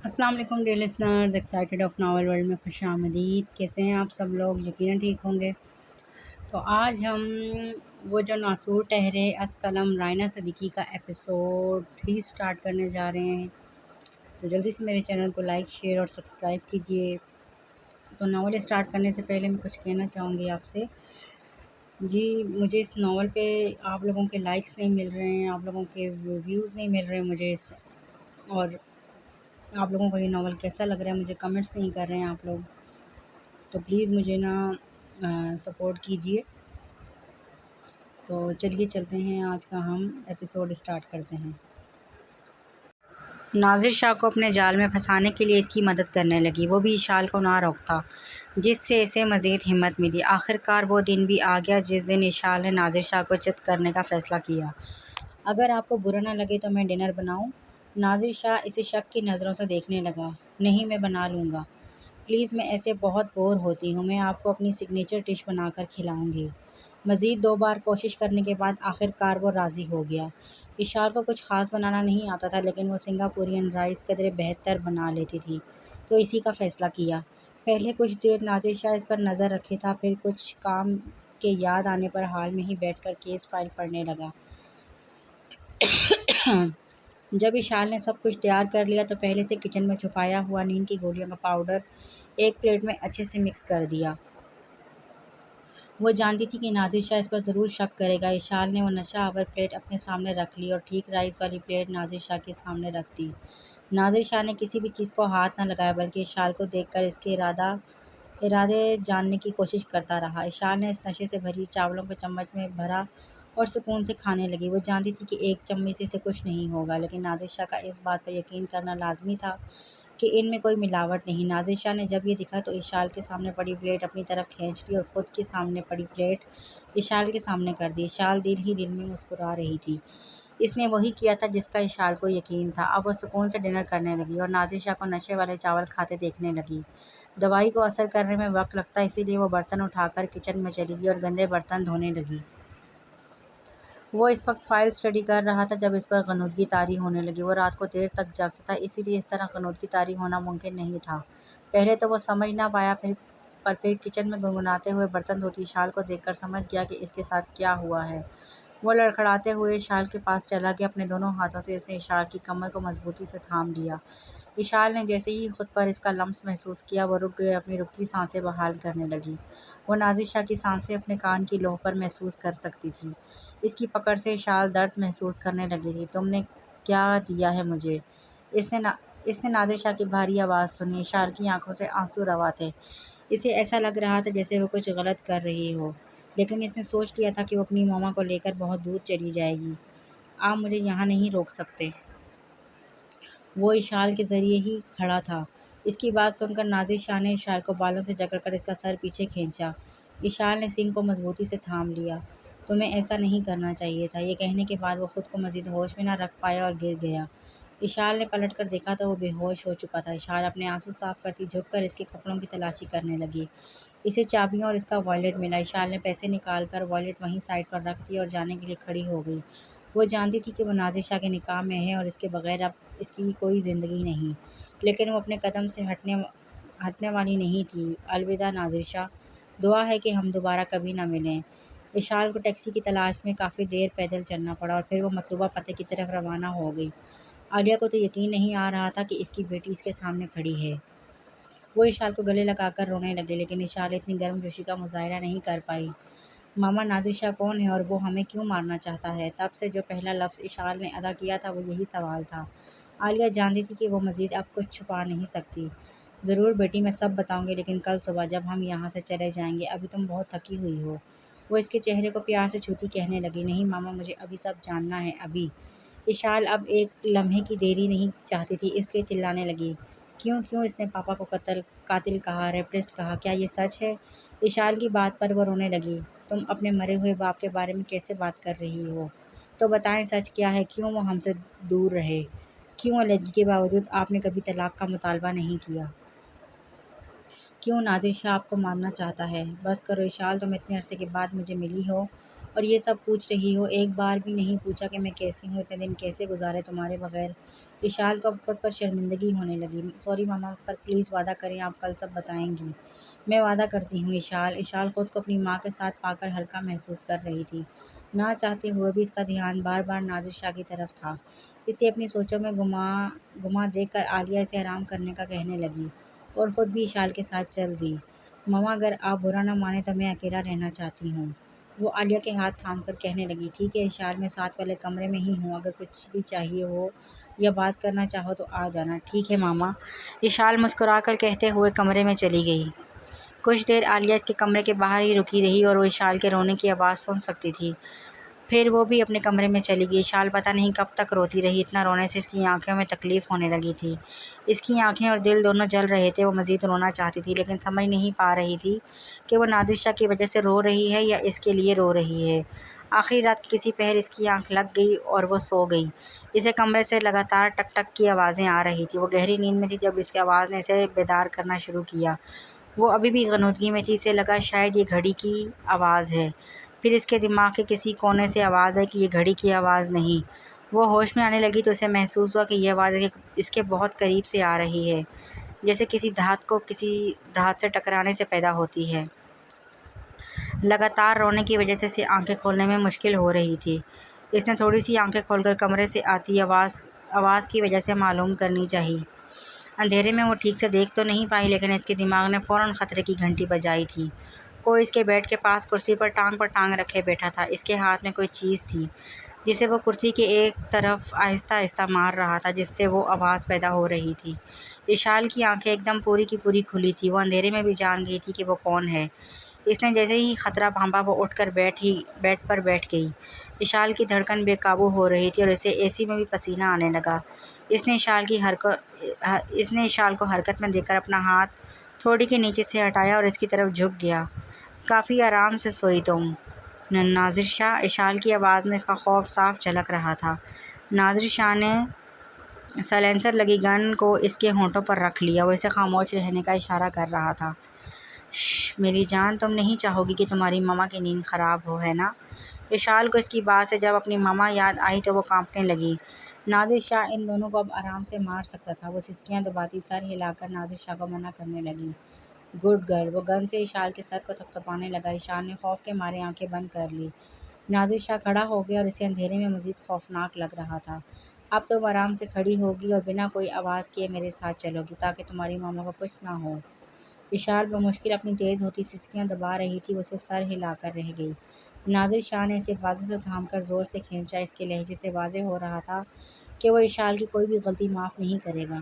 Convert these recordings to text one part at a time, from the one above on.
السلام علیکم dear listeners, excited of novel world میں خوش آمدید۔ کیسے ہیں آپ سب لوگ؟ یقیناً ٹھیک ہوں گے۔ تو آج ہم وہ جو ناسور ٹھہرے از قلم رائنا صدیقی کا ایپیسوڈ 3 سٹارٹ کرنے جا رہے ہیں۔ تو جلدی سے میرے چینل کو لائک، شیئر اور سبسکرائب کیجئے۔ تو ناول سٹارٹ کرنے سے پہلے میں کچھ کہنا چاہوں گی آپ سے۔ جی مجھے اس ناول پہ آپ لوگوں کے لائکس نہیں مل رہے ہیں، آپ لوگوں کے ویوز نہیں مل رہے ہیں مجھے اور آپ لوگوں کو یہ ناول کیسا لگ رہا ہے مجھے کمنٹس نہیں کر رہے ہیں آپ لوگ، تو پلیز مجھے سپورٹ کیجئے۔ تو چلیے چلتے ہیں، آج کا ہم ایپیسوڈ سٹارٹ کرتے ہیں۔ ناظر شاہ کو اپنے جال میں پھنسانے کے لیے اس کی مدد کرنے لگی، وہ بھی اشال کو نہ روکتا، جس سے اسے مزید ہمت ملی۔ آخر کار وہ دن بھی آ گیا جس دن اشال نے ناظر شاہ کو چت کرنے کا فیصلہ کیا۔ اگر آپ کو برا نہ لگے تو میں ڈنر بناؤں؟ ناظر شاہ اسے شک کی نظروں سے دیکھنے لگا۔ نہیں، میں بنا لوں گا، پلیز، میں ایسے بہت بور ہوتی ہوں، میں آپ کو اپنی سگنیچر ڈش بنا کر کھلاؤں گی۔ مزید 2 بار کوشش کرنے کے بعد آخر کار وہ راضی ہو گیا۔ اشال کو کچھ خاص بنانا نہیں آتا تھا، لیکن وہ سنگاپورین رائس قدرے بہتر بنا لیتی تھی، تو اسی کا فیصلہ کیا۔ پہلے کچھ دیر ناظر شاہ اس پر نظر رکھے تھا، پھر کچھ کام کے یاد آنے پر ہال میں ہی بیٹھ کر کیس فائل پڑھنے لگا۔ جب اشال نے سب کچھ تیار کر لیا تو پہلے سے کچن میں چھپایا ہوا نیند کی گولیوں کا پاؤڈر ایک پلیٹ میں اچھے سے مکس کر دیا۔ وہ جانتی تھی کہ ناظر شاہ اس پر ضرور شک کرے گا۔ اشال نے وہ نشہ آور پلیٹ اپنے سامنے رکھ لی اور ٹھیک رائس والی پلیٹ ناظر شاہ کے سامنے رکھ دی۔ ناظر شاہ نے کسی بھی چیز کو ہاتھ نہ لگایا، بلکہ اشال کو دیکھ کر اس کے ارادے جاننے کی کوشش کرتا رہا۔ اشال نے اس نشے سے بھری چاولوں کو چمچ میں بھرا اور سکون سے کھانے لگی۔ وہ جانتی تھی کہ ایک چمچ سے اسے کچھ نہیں ہوگا، لیکن ناظر شاہ کا اس بات پر یقین کرنا لازمی تھا کہ ان میں کوئی ملاوٹ نہیں۔ ناظر شاہ نے جب یہ دیکھا تو اشال کے سامنے پڑی پلیٹ اپنی طرف کھینچ لی اور خود کے سامنے پڑی پلیٹ اشال کے سامنے کر دی۔ اشال دل ہی دل میں مسکرا رہی تھی۔ اس نے وہی کیا تھا جس کا اشال کو یقین تھا۔ اب وہ سکون سے ڈنر کرنے لگی اور ناظر شاہ کو نشے والے چاول کھاتے دیکھنے لگی۔ دوائی کو اثر کرنے میں وقت لگتا، اسی لیے وہ برتن اٹھا کر کچن میں چلی گئی اور گندے برتن دھونے لگی۔ وہ اس وقت فائل اسٹڈی کر رہا تھا جب اس پر غنودگی طاری ہونے لگی۔ وہ رات کو دیر تک جاگتا تھا، اسی لیے اس طرح غنودگی طاری ہونا ممکن نہیں تھا۔ پہلے تو وہ سمجھ نہ پایا، پھر کچن میں گنگناتے ہوئے برتن دھوتی اشال کو دیکھ کر سمجھ گیا کہ اس کے ساتھ کیا ہوا ہے۔ وہ لڑکھڑاتے ہوئے اشال کے پاس چلا گیا۔ اپنے دونوں ہاتھوں سے اس نے اشال کی کمر کو مضبوطی سے تھام لیا۔ اشال نے جیسے ہی خود پر اس کا لمس محسوس کیا، وہ رک گئی اور اپنی رکتی سانسیں بحال کرنے لگی۔ وہ ناظر شاہ کی سانسیں اپنے کان کی لوح پر محسوس کر سکتی تھی۔ اس کی پکڑ سے اشال درد محسوس کرنے لگی تھی۔ تم نے کیا دیا ہے مجھے؟ اس نے ناظر شاہ کی بھاری آواز سنی۔ اشال کی آنکھوں سے آنسو روا تھے۔ اسے ایسا لگ رہا تھا جیسے وہ کچھ غلط کر رہی ہو، لیکن اس نے سوچ لیا تھا کہ وہ اپنی ماما کو لے کر بہت دور چلی جائے گی۔ آپ مجھے یہاں نہیں روک سکتے۔ وہ اشال کے ذریعے ہی کھڑا تھا۔ اس کی بات سن کر ناظر شاہ نے اشال کو بالوں سے جکڑ کر اس کا سر پیچھے کھینچا۔ اشال نے سنگھ کو مضبوطی سے تھام لیا۔ تمہیں ایسا نہیں کرنا چاہیے تھا۔ یہ کہنے کے بعد وہ خود کو مزید ہوش میں نہ رکھ پایا اور گر گیا۔ اشال نے پلٹ کر دیکھا تو وہ بے ہوش ہو چکا تھا۔ اشال اپنے آنسو صاف کرتی جھک کر اس کے کپڑوں کی تلاشی کرنے لگی۔ اسے چابیاں اور اس کا والیٹ ملا۔ اشال نے پیسے نکال کر والیٹ وہیں سائڈ پر رکھ دیا اور جانے کے لیے کھڑی ہو گئی۔ وہ جانتی تھی کہ وہ ناظر شاہ کے نکاح میں ہے اور اس کے بغیر اب اس کی کوئی زندگی نہیں، لیکن وہ اپنے قدم سے ہٹنے والی نہیں تھی۔ الوداع ناظر شاہ، دعا ہے کہ ہم دوبارہ کبھی نہ ملیں۔ اشال کو ٹیکسی کی تلاش میں کافی دیر پیدل چلنا پڑا اور پھر وہ مطلوبہ پتے کی طرف روانہ ہو گئی۔ عالیہ کو تو یقین نہیں آ رہا تھا کہ اس کی بیٹی اس کے سامنے کھڑی ہے۔ وہ اشال کو گلے لگا کر رونے لگے، لیکن اشال اتنی گرم جوشی کا مظاہرہ نہیں کر پائی۔ ماما، ناظر شاہ کون ہے اور وہ ہمیں کیوں مارنا چاہتا ہے؟ تب سے جو پہلا لفظ اشال نے ادا کیا تھا وہ یہی سوال تھا۔ عالیہ جانتی تھی کہ وہ مزید اب کچھ چھپا نہیں سکتی۔ ضرور بیٹی، میں سب بتاؤں گی، لیکن کل صبح جب ہم یہاں سے چلے جائیں گے۔ ابھی تم بہت تھکی ہوئی ہو۔ وہ اس کے چہرے کو پیار سے چھوتی کہنے لگی، نہیں ماما، مجھے ابھی سب جاننا ہے، ابھی۔ اشال اب ایک لمحے کی دیری نہیں چاہتی تھی، اس لیے چلانے لگی، کیوں اس نے پاپا کو قاتل کہا، ریپسٹ کہا، کیا یہ سچ ہے؟ اشال کی بات پر وہ رونے لگی۔ تم اپنے مرے ہوئے باپ کے بارے میں کیسے بات کر رہی ہو؟ تو بتائیں سچ کیا ہے؟ کیوں وہ ہم سے دور رہے؟ کیوں علیحدگی کے باوجود آپ نے کبھی طلاق کا مطالبہ نہیں کیا؟ کیوں ناظر شاہ آپ کو مارنا چاہتا ہے؟ بس کرو اشال، تم اتنے عرصے کے بعد مجھے ملی ہو اور یہ سب پوچھ رہی ہو، ایک بار بھی نہیں پوچھا کہ میں کیسی ہوں، اتنے دن کیسے گزارے تمہارے بغیر؟ اشال کو اب خود پر شرمندگی ہونے لگی۔ سوری ماما، پر پلیز وعدہ کریں آپ کل سب بتائیں گی۔ میں وعدہ کرتی ہوں اشال۔ اشال خود کو اپنی ماں کے ساتھ پا کر ہلکا محسوس کر رہی تھی۔ نہ چاہتے ہوئے بھی اس کا دھیان بار بار نازر شاہ کی طرف تھا۔ اسے اپنی سوچوں میں گما دیکھ کر عالیہ اسے آرام کرنے کا کہنے لگی اور خود بھی اشال کے ساتھ چل دی۔ ماما اگر آپ برا نہ مانیں تو میں اکیلا رہنا چاہتی ہوں۔ وہ عالیہ کے ہاتھ تھام کر کہنے لگی، ٹھیک ہے اشال، میں 7 والے کمرے میں ہی ہوں، اگر کچھ بھی چاہیے ہو یا بات کرنا چاہو تو آ جانا۔ ٹھیک ہے ماما، اشال مسکرا کر کہتے ہوئے کمرے میں چلی گئی۔ کچھ دیر عالیہ اس کے کمرے کے باہر ہی رکی رہی اور وہ اشال کے رونے کی آواز سن سکتی تھی۔ پھر وہ بھی اپنے کمرے میں چلی گئی۔ اشال پتہ نہیں کب تک روتی رہی، اتنا رونے سے اس کی آنکھوں میں تکلیف ہونے لگی تھی۔ اس کی آنکھیں اور دل دونوں جل رہے تھے۔ وہ مزید رونا چاہتی تھی لیکن سمجھ نہیں پا رہی تھی کہ وہ نادر شاہ کی وجہ سے رو رہی ہے یا اس کے لیے رو رہی ہے۔ آخری رات کی کسی پہر اس کی آنکھ لگ گئی اور وہ سو گئی۔ اسے کمرے سے لگاتار ٹک ٹک کی آوازیں آ رہی تھیں۔ وہ گہری نیند میں تھی جب اس کی آواز نے اسے بیدار کرنا شروع کیا۔ وہ ابھی بھی غنودگی میں تھی۔ اسے لگا شاید یہ گھڑی کی آواز ہے۔ پھر اس کے دماغ کے کسی کونے سے آواز آئی کہ یہ گھڑی کی آواز نہیں۔ وہ ہوش میں آنے لگی تو اسے محسوس ہوا کہ یہ آواز اس کے بہت قریب سے آ رہی ہے، جیسے کسی دھات کو کسی دھات سے ٹکرانے سے پیدا ہوتی ہے۔ لگاتار رونے کی وجہ سے اسے آنکھیں کھولنے میں مشکل ہو رہی تھی۔ اس نے تھوڑی سی آنکھیں کھول کر کمرے سے آتی آواز کی وجہ سے معلوم کرنی چاہی۔ اندھیرے میں وہ ٹھیک سے دیکھ تو نہیں پائی لیکن اس کے دماغ نے فوراً خطرے کی گھنٹی بجائی تھی۔ کوئی اس کے بیڈ کے پاس کرسی پر ٹانگ رکھے بیٹھا تھا۔ اس کے ہاتھ میں کوئی چیز تھی جسے وہ کرسی کے ایک طرف آہستہ آہستہ مار رہا تھا، جس سے وہ آواز پیدا ہو رہی تھی۔ اشال کی آنکھیں ایک دم پوری کی پوری کھلی تھی۔ وہ اندھیرے میں بھی جان گئی تھی کہ وہ کون ہے۔ اس نے جیسے ہی خطرہ بھانپا وہ اٹھ کر بیڈ پر بیٹھ گئی۔ اشال کی دھڑکن بے قابو ہو رہی تھی اور اسے اے سی میں بھی پسینہ آنے لگا۔ اس نے اشال کو حرکت میں دیکھ کر اپنا ہاتھ تھوڑی کے نیچے سے ہٹایا اور اس کی طرف جھک گیا۔ کافی آرام سے سوئی تم، ناظر شاہ؟ اشال کی آواز میں اس کا خوف صاف جھلک رہا تھا۔ ناظر شاہ نے سائلنسر لگی گن کو اس کے ہونٹوں پر رکھ لیا۔ وہ اسے خاموش رہنے کا اشارہ کر رہا تھا۔ شش میری جان، تم نہیں چاہو گی کہ تمہاری ماما کی نیند خراب ہو، ہے نا؟ اشال کو اس کی بات سے جب اپنی ماما یاد آئی تو وہ کانپنے لگی۔ ناظر شاہ ان دونوں کو اب آرام سے مار سکتا تھا۔ وہ سسکیاں دباتی سر ہلا کر ناظر شاہ کو منع کرنے لگی۔ Good girl. وہ گن سے اشال کے سر کو تھپتھپانے لگا۔ اشال نے خوف کے مارے آنکھیں بند کر لی۔ ناظر شاہ کھڑا ہو گیا اور اسے اندھیرے میں مزید خوفناک لگ رہا تھا۔ اب تم آرام سے کھڑی ہوگی اور بنا کوئی آواز کیے میرے ساتھ چلو گی تاکہ تمہاری ماما کو کچھ نہ ہو۔ اشال بمشکل اپنی تیز ہوتی سسکیاں دبا رہی تھی۔ وہ صرف سر ہلا کر رہ گئی۔ ناظر شاہ نے اسے بازو سے تھام کر زور سے کھینچا۔ اس کے لہجے سے واضح ہو رہا تھا کہ وہ اشال کی کوئی بھی غلطی معاف نہیں کرے گا۔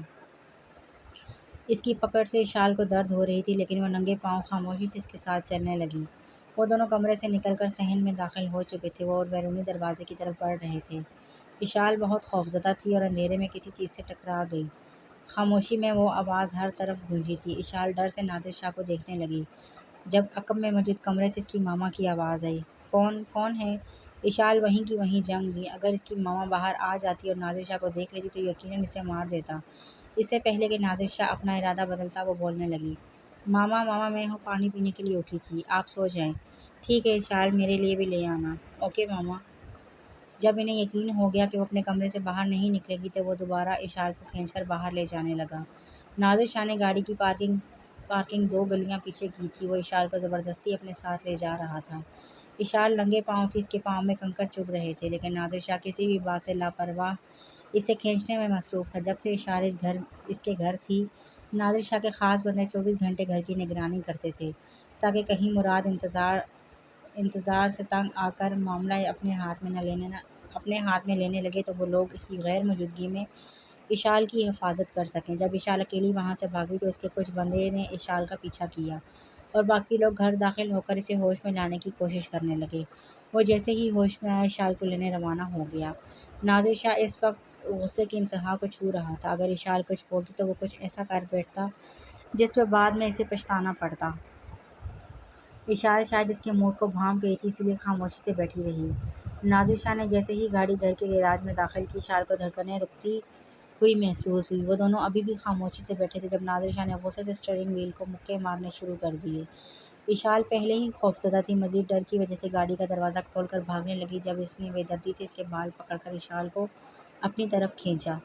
اس کی پکڑ سے اشال کو درد ہو رہی تھی لیکن وہ ننگے پاؤں خاموشی سے اس کے ساتھ چلنے لگی۔ وہ دونوں کمرے سے نکل کر صحن میں داخل ہو چکے تھے اور بیرونی دروازے کی طرف بڑھ رہے تھے۔ اشال بہت خوفزدہ تھی اور اندھیرے میں کسی چیز سے ٹکرا گئی۔ خاموشی میں وہ آواز ہر طرف گونجی تھی۔ اشال ڈر سے ناظر شاہ کو دیکھنے لگی۔ جب عقب میں موجود کمرے سے اس کی ماما کی آواز آئی، کون ہے؟ اشال وہیں کی وہیں جم گئی۔ اگر اس کی ماما باہر آ جاتی اور ناظر شاہ کو دیکھ لیتی تو یقیناً اسے مار دیتا۔ اس سے پہلے کہ ناظر شاہ اپنا ارادہ بدلتا وہ بولنے لگی، ماما میں ہوں، پانی پینے کے لیے اٹھی تھی، آپ سو جائیں۔ ٹھیک ہے اشال، میرے لیے بھی لے آنا۔ اوکے ماما۔ جب انہیں یقین ہو گیا کہ وہ اپنے کمرے سے باہر نہیں نکلے گی تو وہ دوبارہ اشال کو کھینچ کر باہر لے جانے لگا۔ ناظر شاہ نے گاڑی کی پارکنگ 2 گلیاں پیچھے کی تھی۔ وہ اشال کو زبردستی اپنے ساتھ لے جا رہا تھا۔ اشال ننگے پاؤں تھی، اس کے پاؤں میں کنکر چبھ رہے تھے لیکن ناظر شاہ کسی بھی بات سے لاپرواہ اسے کھینچنے میں مصروف تھا۔ جب سے اشال اس کے گھر تھی، ناظر شاہ کے خاص بندے 24 گھنٹے گھر کی نگرانی کرتے تھے تاکہ کہیں مراد انتظار سے تنگ آ کر معاملہ اپنے ہاتھ میں لینے لگے تو وہ لوگ اس کی غیر موجودگی میں اشال کی حفاظت کر سکیں۔ جب اشال اکیلی وہاں سے بھاگی تو اس کے کچھ بندے نے اشال کا پیچھا کیا اور باقی لوگ گھر داخل ہو کر اسے ہوش میں لانے کی کوشش کرنے لگے۔ وہ جیسے ہی ہوش میں آیا اشال کو لینے روانہ ہو گیا۔ ناظر شاہ اس وقت غصے کی انتہا کو چھو رہا تھا۔ اگر اشال کچھ بولتی تو وہ کچھ ایسا کر بیٹھتا جس پہ بعد میں اسے پچھتانا پڑتا۔ اشال شاید اس کے موڈ کو بھانپ گئی تھی، اس لیے خاموشی سے بیٹھی رہی۔ ناظر شاہ نے جیسے ہی گاڑی گھر کے گیراج میں داخل کی، اشال کو دھڑکنیں رکتی ہوئی محسوس ہوئی۔ وہ دونوں ابھی بھی خاموشی سے بیٹھے تھے جب ناظر شاہ نے غصے سے اسٹیئرنگ وہیل کو مکے مارنے شروع کر دیے۔ اشال پہلے ہی خوفزدہ تھی، مزید ڈر کی وجہ سے گاڑی کا دروازہ کھول کر بھاگنے لگی جب اس نے بے دردی سے اس کے بال پکڑ کر اشال کو اپنی طرف کھینچا۔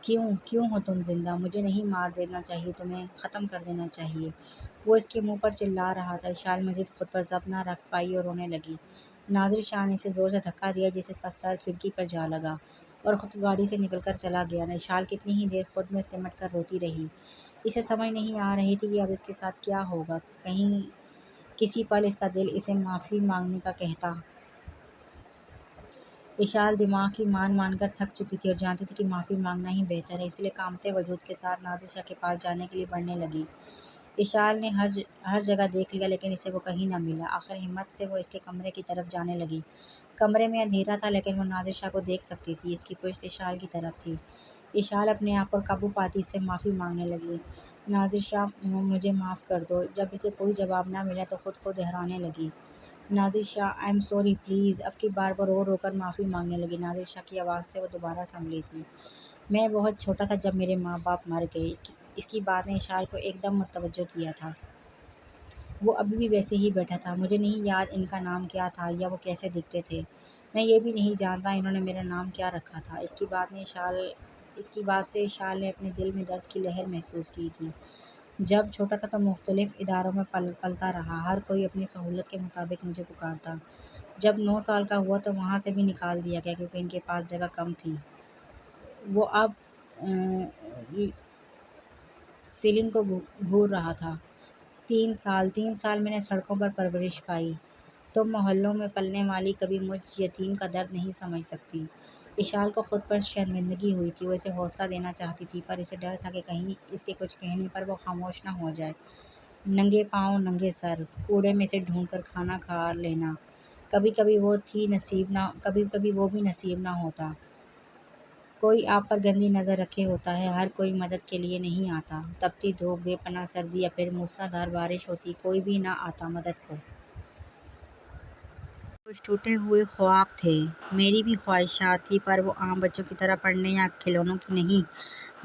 کیوں کیوں ہو تم زندہ؟ مجھے نہیں مار دینا چاہیے، تمہیں ختم کر دینا چاہیے۔ وہ اس کے منہ پر چلا رہا تھا۔ اشال مزید خود پر ضبط نہ رکھ پائی اور رونے لگی۔ ناظر شاہ نے اسے زور سے دھکا دیا جس سے اس کا سر کھڑکی پر جا لگا اور خود گاڑی سے نکل کر چلا گیا۔ اشال کتنی ہی دیر خود میں سمٹ کر روتی رہی۔ اسے سمجھ نہیں آ رہی تھی کہ اب اس کے ساتھ کیا ہوگا۔ کہیں کسی پل اس کا دل اسے معافی مانگنے کا کہتا۔ اشال دماغ کی مان کر تھک چکی تھی اور جانتی تھی کہ معافی مانگنا ہی بہتر ہے، اس لیے کانپتے وجود کے ساتھ ناظر شاہ کے پاس جانے کے لیے بڑھنے لگی۔ اشال نے ہر جگہ دیکھ لیا لیکن اسے وہ کہیں نہ ملا۔ آخر ہمت سے وہ اس کے کمرے کی طرف جانے لگی۔ کمرے میں اندھیرا تھا لیکن وہ ناظر شاہ کو دیکھ سکتی تھی۔ اس کی پشت اشال کی طرف تھی۔ اشال اپنے آپ پر قابو پاتی اس سے معافی مانگنے لگی۔ ناظر شاہ، مجھے معاف کر دو۔ جب اسے کوئی جواب نہ ملا تو خود کو دہرانے لگی۔ ناظر شاہ، آئی ایم سوری پلیز۔ اب کی بار وہ رو کر معافی مانگنے لگی۔ ناظر شاہ کی آواز سے وہ دوبارہ سنبھلی تھی۔ میں بہت چھوٹا تھا جب میرے ماں باپ مر گئے۔ اس کی بات نے اشال کو ایک دم متوجہ کیا تھا۔ وہ ابھی بھی ویسے ہی بیٹھا تھا۔ مجھے نہیں یاد ان کا نام کیا تھا یا وہ کیسے دکھتے تھے۔ میں یہ بھی نہیں جانتا انہوں نے میرا نام کیا رکھا تھا۔ اس کی بات سے اشال نے اپنے دل میں درد کی لہر محسوس کی تھی۔ جب چھوٹا تھا تو مختلف اداروں میں پلتا رہا۔ ہر کوئی اپنی سہولت کے مطابق مجھے پکارتا۔ جب 9 سال کا ہوا تو وہاں سے بھی نکال دیا گیا کیونکہ ان کے پاس جگہ کم تھی۔ وہ اب سیلنگ کو گھور رہا تھا۔ 3 سال میں نے سڑکوں پر پرورش پائی۔ تم محلوں میں پلنے والی کبھی مجھ یتیم کا درد نہیں سمجھ سکتی۔ اشال کو خود پر شرمندگی ہوئی تھی۔ وہ اسے حوصلہ دینا چاہتی تھی پر اسے ڈر تھا کہ کہیں اس کے کچھ کہنے پر وہ خاموش نہ ہو جائے۔ ننگے پاؤں ننگے سر، کوڑے میں سے ڈھونڈ کر کھانا کھا لینا، کبھی کبھی وہ بھی نصیب نہ ہوتا۔ کوئی آپ پر گندی نظر رکھے ہوتا ہے، ہر کوئی مدد کے لیے نہیں آتا۔ تپتی دھوپ، بے پناہ سردی یا پھر موسلادھار بارش ہوتی، کوئی بھی نہ آتا مدد کو۔ کچھ ٹوٹے ہوئے خواب تھے۔ میری بھی خواہشات تھی پر وہ عام بچوں کی طرح پڑھنے یا کھلونوں کی نہیں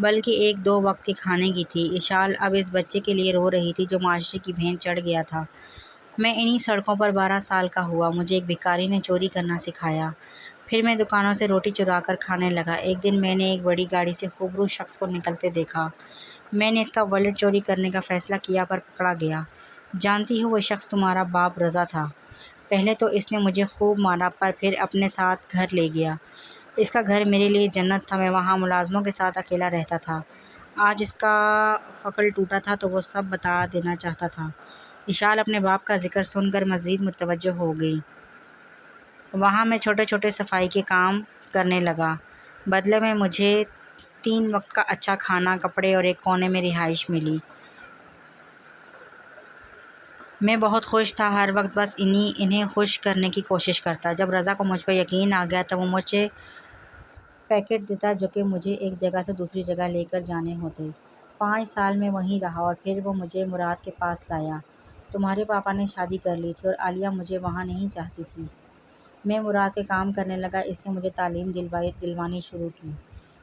بلکہ 1-2 وقت کے کھانے کی تھی۔ اشال اب اس بچے کے لیے رو رہی تھی جو معاشرے کی بھین چڑھ گیا تھا۔ میں انہی سڑکوں پر 12 سال کا ہوا۔ مجھے ایک بھکاری نے چوری کرنا سکھایا۔ پھر میں دکانوں سے روٹی چرا کر کھانے لگا۔ ایک دن میں نے ایک بڑی گاڑی سے خوبرو شخص کو نکلتے دیکھا۔ میں نے اس کا والیٹ چوری کرنے کا فیصلہ کیا پر پکڑا گیا۔ جانتی ہو وہ شخص تمہارا باپ رضا تھا۔ پہلے تو اس نے مجھے خوب مارا پر پھر اپنے ساتھ گھر لے گیا۔ اس کا گھر میرے لیے جنت تھا۔ میں وہاں ملازموں کے ساتھ اکیلا رہتا تھا۔ آج اس کا عقل ٹوٹا تھا تو وہ سب بتا دینا چاہتا تھا۔ اشال اپنے باپ کا ذکر سن کر مزید متوجہ ہو گئی۔ وہاں میں چھوٹے چھوٹے صفائی کے کام کرنے لگا۔ بدلے میں مجھے 3 وقت کا اچھا کھانا، کپڑے اور ایک کونے میں رہائش ملی۔ میں بہت خوش تھا، ہر وقت بس انہیں خوش کرنے کی کوشش کرتا۔ جب رضا کو مجھ پر یقین آ گیا تو وہ مجھے پیکٹ دیتا جو کہ مجھے ایک جگہ سے دوسری جگہ لے کر جانے ہوتے۔ 5 سال میں وہیں رہا اور پھر وہ مجھے مراد کے پاس لایا۔ تمہارے پاپا نے شادی کر لی تھی اور عالیہ مجھے وہاں نہیں چاہتی تھی۔ میں مراد کے کام کرنے لگا۔ اس نے مجھے تعلیم دلوانی شروع کی۔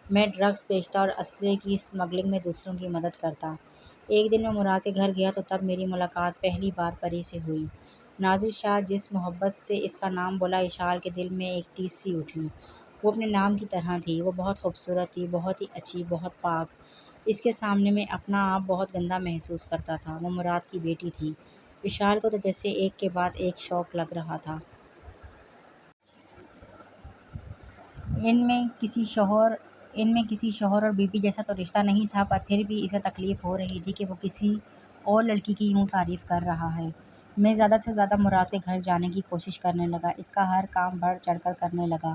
میں ڈرگس بیچتا اور اسلحے کی اسمگلنگ میں دوسروں کی مدد کرتا۔ ایک دن میں مراد کے گھر گیا تو تب میری ملاقات پہلی بار پری سے ہوئی۔ ناظر شاہ جس محبت سے اس کا نام بولا، اشال کے دل میں ایک ٹیس سی اٹھی۔ وہ اپنے نام کی طرح تھی۔ وہ بہت خوبصورت تھی، بہت ہی اچھی، بہت پاک۔ اس کے سامنے میں اپنا آپ بہت گندا محسوس کرتا تھا۔ وہ مراد کی بیٹی تھی۔ اشال کو تو جیسے ایک کے بعد ایک شوق لگ رہا تھا۔ ان میں کسی شوہر اور بیوی جیسا تو رشتہ نہیں تھا پر پھر بھی اسے تکلیف ہو رہی تھی کہ وہ کسی اور لڑکی کی یوں تعریف کر رہا ہے۔ میں زیادہ سے زیادہ مراد کے گھر جانے کی کوشش کرنے لگا۔ اس کا ہر کام بڑھ چڑھ کر کرنے لگا۔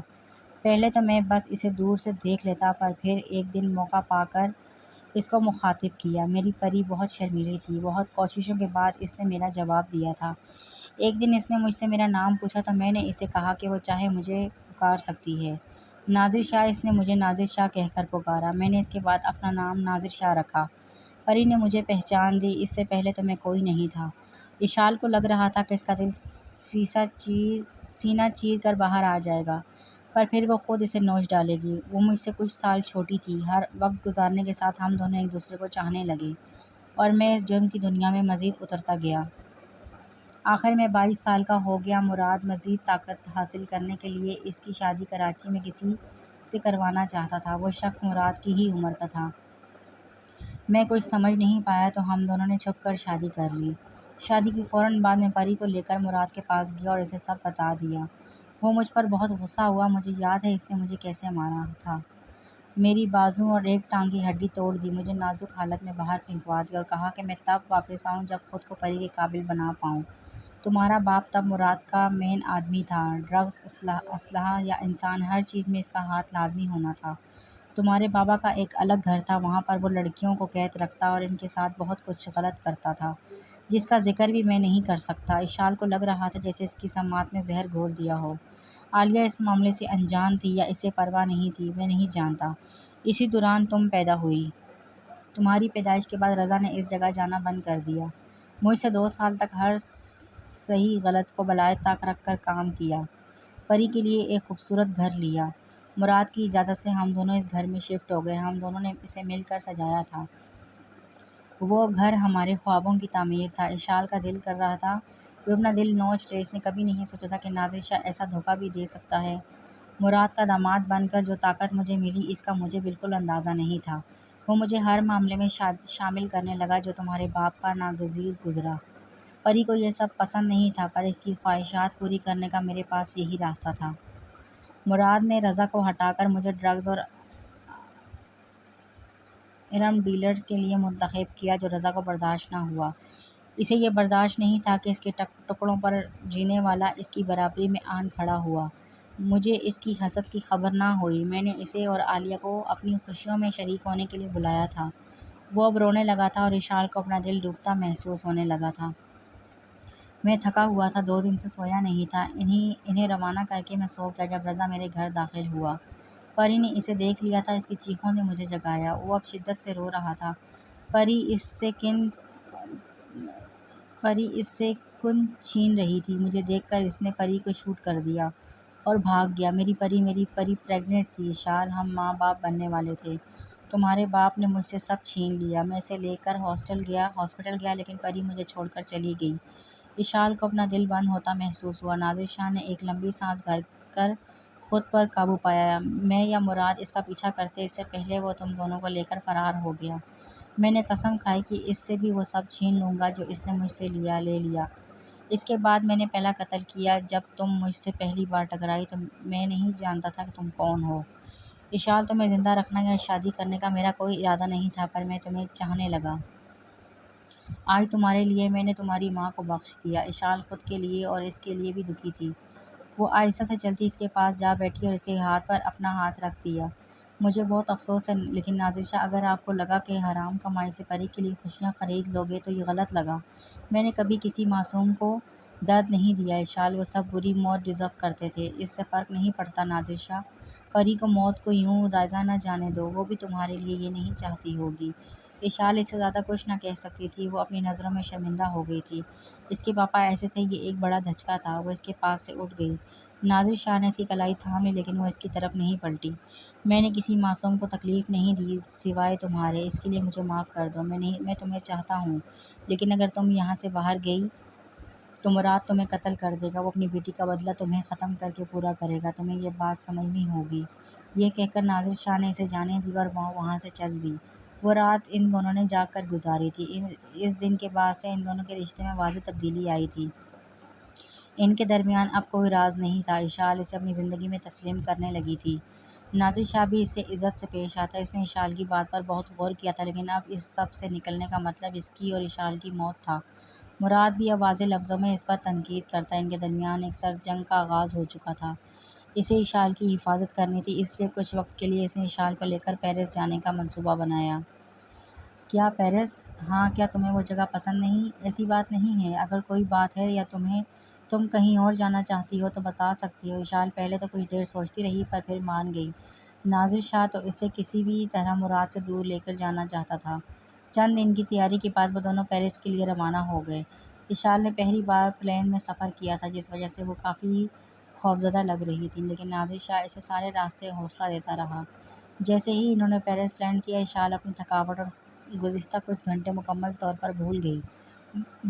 پہلے تو میں بس اسے دور سے دیکھ لیتا پر پھر ایک دن موقع پا کر اس کو مخاطب کیا۔ میری پری بہت شرمیلی تھی۔ بہت کوششوں کے بعد اس نے میرا جواب دیا تھا۔ ایک دن اس نے مجھ سے میرا نام پوچھا تو میں نے اسے کہا کہ وہ چاہے مجھے پکار سکتی ہے ناظر شاہ۔ اس نے مجھے ناظر شاہ کہہ کر پکارا۔ میں نے اس کے بعد اپنا نام ناظر شاہ رکھا۔ پری نے مجھے پہچان دی۔ اس سے پہلے تو میں کوئی نہیں تھا۔ اشال کو لگ رہا تھا کہ اس کا دل سینہ چیر کر باہر آ جائے گا پر پھر وہ خود اسے نوچ ڈالے گی۔ وہ مجھ سے کچھ سال چھوٹی تھی۔ ہر وقت گزارنے کے ساتھ ہم دونوں ایک دوسرے کو چاہنے لگے اور میں اس جرم کی دنیا میں مزید اترتا گیا۔ آخر میں 22 سال کا ہو گیا۔ مراد مزید طاقت حاصل کرنے کے لیے اس کی شادی کراچی میں کسی سے کروانا چاہتا تھا۔ وہ شخص مراد کی ہی عمر کا تھا۔ میں کچھ سمجھ نہیں پایا تو ہم دونوں نے چھپ کر شادی کر لی۔ شادی کی فوراً بعد میں پری کو لے کر مراد کے پاس گیا اور اسے سب بتا دیا۔ وہ مجھ پر بہت غصہ ہوا۔ مجھے یاد ہے اس نے مجھے کیسے مارا تھا۔ میری بازو اور ایک ٹانگ کی ہڈی توڑ دی، مجھے نازک حالت میں باہر پھینکوا دیا اور کہا کہ میں تب واپس آؤں جب خود کو پری کے قابل بنا پاؤں۔ تمہارا باپ تب مراد کا مین آدمی تھا۔ ڈرگز، اسلحہ یا انسان، ہر چیز میں اس کا ہاتھ لازمی ہونا تھا۔ تمہارے بابا کا ایک الگ گھر تھا، وہاں پر وہ لڑکیوں کو قید رکھتا اور ان کے ساتھ بہت کچھ غلط کرتا تھا جس کا ذکر بھی میں نہیں کر سکتا۔ اشال کو لگ رہا تھا جیسے اس کی سماعت میں زہر گھول دیا ہو۔ عالیہ اس معاملے سے انجان تھی یا اسے پرواہ نہیں تھی، میں نہیں جانتا۔ اسی دوران تم پیدا ہوئی۔ تمہاری پیدائش کے بعد رضا نے اس جگہ جانا بند کر دیا۔ مجھ سے 2 سال تک ہر صحیح غلط کو بالائے طاق رکھ کر کام کیا۔ پری کے لیے ایک خوبصورت گھر لیا۔ مراد کی اجازت سے ہم دونوں اس گھر میں شفٹ ہو گئے۔ ہم دونوں نے اسے مل کر سجایا تھا۔ وہ گھر ہمارے خوابوں کی تعمیر تھا۔ اشال کا دل کر رہا تھا وہ اپنا دل نوچ لے۔ اس نے کبھی نہیں سوچا تھا کہ نازل شاہ ایسا دھوکہ بھی دے سکتا ہے۔ مراد کا داماد بن کر جو طاقت مجھے ملی اس کا مجھے بالکل اندازہ نہیں تھا۔ وہ مجھے ہر معاملے میں شامل کرنے لگا جو تمہارے باپ کا ناگزیر گزرا۔ پری کو یہ سب پسند نہیں تھا پر اس کی خواہشات پوری کرنے کا میرے پاس یہی راستہ تھا۔ مراد نے رضا کو ہٹا کر مجھے ڈرگز اور ارم ڈیلرز کے لیے منتخب کیا جو رضا کو برداشت نہ ہوا۔ اسے یہ برداشت نہیں تھا کہ اس کے ٹکڑوں پر جینے والا اس کی برابری میں آن کھڑا ہوا۔ مجھے اس کی حسد کی خبر نہ ہوئی۔ میں نے اسے اور عالیہ کو اپنی خوشیوں میں شریک ہونے کے لیے بلایا تھا۔ وہ اب رونے لگا تھا اور اشال کو اپنا دل ڈوبتا محسوس ہونے لگا تھا۔ میں تھکا ہوا تھا، 2 دن سے سویا نہیں تھا۔ انہیں روانہ کر کے میں سو گیا جب رضا میرے گھر داخل ہوا۔ پری نے اسے دیکھ لیا تھا، اس کی چیخوں نے مجھے جگایا۔ وہ اب شدت سے رو رہا تھا۔ پری اس سے کن چھین رہی تھی۔ مجھے دیکھ کر اس نے پری کو شوٹ کر دیا اور بھاگ گیا۔ میری پری پریگننٹ تھی اشال، ہم ماں باپ بننے والے تھے۔ تمہارے باپ نے مجھ سے سب چھین لیا۔ میں اسے لے کر ہاسپٹل گیا لیکن پری مجھے چھوڑ کر چلی گئی۔ اشال کو اپنا دل بند ہوتا محسوس ہوا۔ نازل شاہ نے ایک لمبی سانس بھر کر خود پر قابو پایا۔ میں یا مراد اس کا پیچھا کرتے اس سے پہلے وہ تم دونوں کو لے کر فرار ہو گیا۔ میں نے قسم کھائی کہ اس سے بھی وہ سب چھین لوں گا جو اس نے مجھ سے لے لیا۔ اس کے بعد میں نے پہلا قتل کیا۔ جب تم مجھ سے پہلی بار ٹکرائی تو میں نہیں جانتا تھا کہ تم کون ہو۔ اشال، تمہیں زندہ رکھنا یا شادی کرنے کا میرا کوئی ارادہ نہیں تھا پر میں تمہیں چاہنے لگا۔ آج تمہارے لیے میں نے تمہاری ماں کو بخش دیا۔ اشال خود کے لیے اور اس کے لیے بھی دکھی تھی۔ وہ آہستہ سے چلتی اس کے پاس جا بیٹھی اور اس کے ہاتھ پر اپنا ہاتھ رکھ دیا۔ مجھے بہت افسوس ہے لیکن نازل شاہ اگر آپ کو لگا کہ حرام کمائی سے پری کے لیے خوشیاں خرید لوگے تو یہ غلط لگا۔ میں نے کبھی کسی معصوم کو درد نہیں دیا اشال، وہ سب بری موت ڈیزرو کرتے تھے۔ اس سے فرق نہیں پڑتا نازل شاہ، پری کو موت کو یوں رائگاں نہ جانے دو، وہ بھی تمہارے لیے یہ نہیں چاہتی ہوگی۔ اشال اس سے زیادہ کچھ نہ کہہ سکتی تھی، وہ اپنی نظروں میں شرمندہ ہو گئی تھی۔ اس کے پاپا ایسے تھے، یہ ایک بڑا دھچکا تھا۔ وہ اس کے پاس سے اٹھ گئی۔ نازل شاہ نے اس کی کلائی تھام لی لیکن وہ اس کی طرف نہیں پلٹی۔ میں نے کسی معصوم کو تکلیف نہیں دی سوائے تمہارے، اس کے لیے مجھے معاف کر دو۔ میں تمہیں چاہتا ہوں لیکن اگر تم یہاں سے باہر گئی تو مراد تمہیں قتل کر دے گا، وہ اپنی بیٹی کا بدلہ تمہیں ختم کر کے پورا کرے گا، تمہیں یہ بات سمجھنی ہوگی۔ یہ کہہ کر نازل شاہ نے اسے جانے دی اور وہاں سے چل دی۔ وہ رات ان دونوں نے جاگ کر گزاری تھی۔ اس دن کے بعد سے ان دونوں کے رشتے میں واضح تبدیلی آئی تھی۔ ان کے درمیان اب کوئی راز نہیں تھا۔ اشال اسے اپنی زندگی میں تسلیم کرنے لگی تھی۔ نازل شاہ بھی اس سے عزت سے پیش آتا۔ اس نے اشال کی بات پر بہت غور کیا تھا لیکن اب اس سب سے نکلنے کا مطلب اس کی اور اشال کی موت تھا۔ مراد بھی اب واضح لفظوں میں اس پر تنقید کرتا۔ ان کے درمیان ایک سرد جنگ کا آغاز ہو چکا تھا۔ اسے اشال کی حفاظت کرنی تھی، اس لیے کچھ وقت کے لیے اس نے اشال کو لے کر پیرس جانے کا منصوبہ بنایا۔ کیا پیرس؟ ہاں، کیا تمہیں وہ جگہ پسند نہیں؟ ایسی بات نہیں ہے، اگر کوئی بات ہے یا تم کہیں اور جانا چاہتی ہو تو بتا سکتی ہو۔ اشال پہلے تو کچھ دیر سوچتی رہی پر پھر مان گئی۔ نازل شاہ تو اسے کسی بھی طرح مراد سے دور لے کر جانا چاہتا تھا۔ چند دن کی تیاری کے بعد وہ دونوں پیرس کے لیے روانہ ہو گئے۔ اشال نے پہلی بار پلین میں سفر کیا تھا جس وجہ سے وہ کافی خوفزدہ لگ رہی تھی لیکن نازل شاہ اسے سارے راستے حوصلہ دیتا رہا۔ جیسے ہی انہوں نے پیرس لینڈ کیا اشال اپنی تھکاوٹ اور گزشتہ کچھ گھنٹے مکمل طور پر بھول گئی۔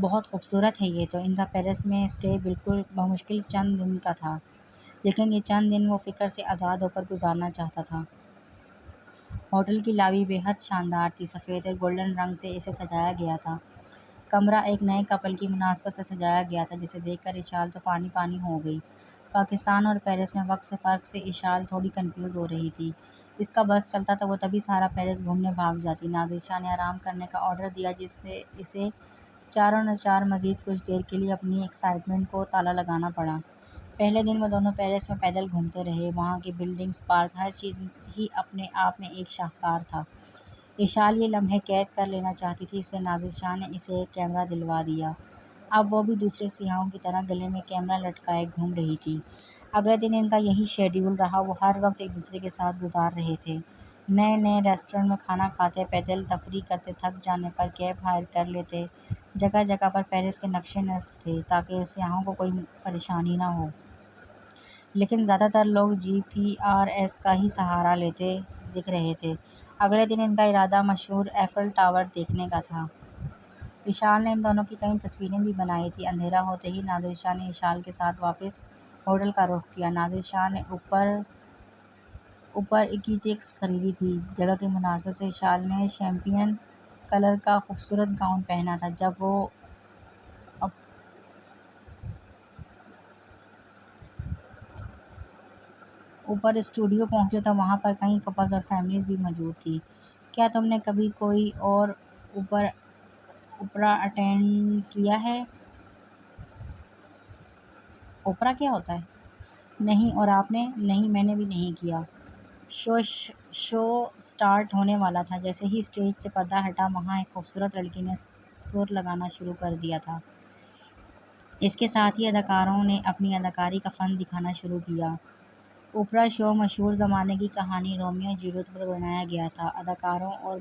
بہت خوبصورت ہے یہ تو۔ ان کا پیرس میں اسٹے بمشکل چند دن کا تھا لیکن یہ چند دن وہ فکر سے آزاد ہو کر گزارنا چاہتا تھا۔ ہوٹل کی لابی بے حد شاندار تھی، سفید اور گولڈن رنگ سے اسے سجایا گیا تھا۔ کمرہ ایک نئے کپل کی مناسبت سے سجایا گیا تھا، جسے دیکھ کر اشال تو پانی پانی ہو گئی۔ پاکستان اور پیرس میں وقت سے فرق سے اشال تھوڑی کنفیوز ہو رہی تھی۔ اس کا بس چلتا تو وہ تبھی سارا پیرس گھومنے بھاگ جاتی۔ نادر شاہ نے آرام کرنے کا آرڈر دیا، جس سے اسے چاروں ناچار مزید کچھ دیر کے لیے اپنی ایکسائٹمنٹ کو تالا لگانا پڑا۔ پہلے دن وہ دونوں پیرس میں پیدل گھومتے رہے۔ وہاں کی بلڈنگز، پارک، ہر چیز ہی اپنے آپ میں ایک شاہکار تھا۔ اشال یہ لمحے قید کر لینا چاہتی تھی، اس لیے نادر شاہ نے اسے ایک کیمرہ دلوا دیا۔ اب وہ بھی دوسرے سیاحوں کی طرح گلے میں کیمرہ لٹکائے گھوم رہی تھی۔ اگلے دن ان کا یہی شیڈول رہا۔ وہ ہر وقت ایک دوسرے کے ساتھ گزار رہے تھے۔ نئے نئے ریسٹورینٹ میں کھانا کھاتے، پیدل تفریح کرتے، تھک جانے پر کیب ہائر کر لیتے۔ جگہ جگہ پر پیرس کے نقشے نصب تھے تاکہ سیاحوں کو کوئی پریشانی نہ ہو، لیکن زیادہ تر لوگ جی پی آر ایس کا ہی سہارا لیتے دکھ رہے تھے۔ اگلے دن ان کا ارادہ مشہور ایفل ٹاور دیکھنے کا تھا۔ اشال نے ان دونوں کی کئی تصویریں بھی بنائی تھیں۔ اندھیرا ہوتے ہی نادر شاہ نے اشال کے ساتھ واپس ہوٹل کا رخ کیا۔ نادر شاہ نے اوپر ایکیٹکس خریدی تھی۔ جگہ کی مناسبت سے اشال نے شیمپین کلر کا خوبصورت گاؤن پہنا تھا۔ جب وہ اوپر اسٹوڈیو پہنچے تو وہاں پر کئی کپلز اور فیملیز بھی موجود تھی۔ کیا تم نے کبھی کوئی اور اوپرا اٹینڈ کیا ہے؟ اوپرا کیا ہوتا ہے؟ نہیں، اور آپ نے؟ نہیں، میں نے بھی نہیں کیا۔ شو سٹارٹ ہونے والا تھا۔ جیسے ہی اسٹیج سے پردہ ہٹا، وہاں ایک خوبصورت لڑکی نے سر لگانا شروع کر دیا تھا۔ اس کے ساتھ ہی اداکاروں نے اپنی اداکاری کا فن دکھانا شروع کیا۔ اوپرا شو مشہور زمانے کی کہانی رومیو جولیٹ پر بنایا گیا تھا۔ اداکاروں اور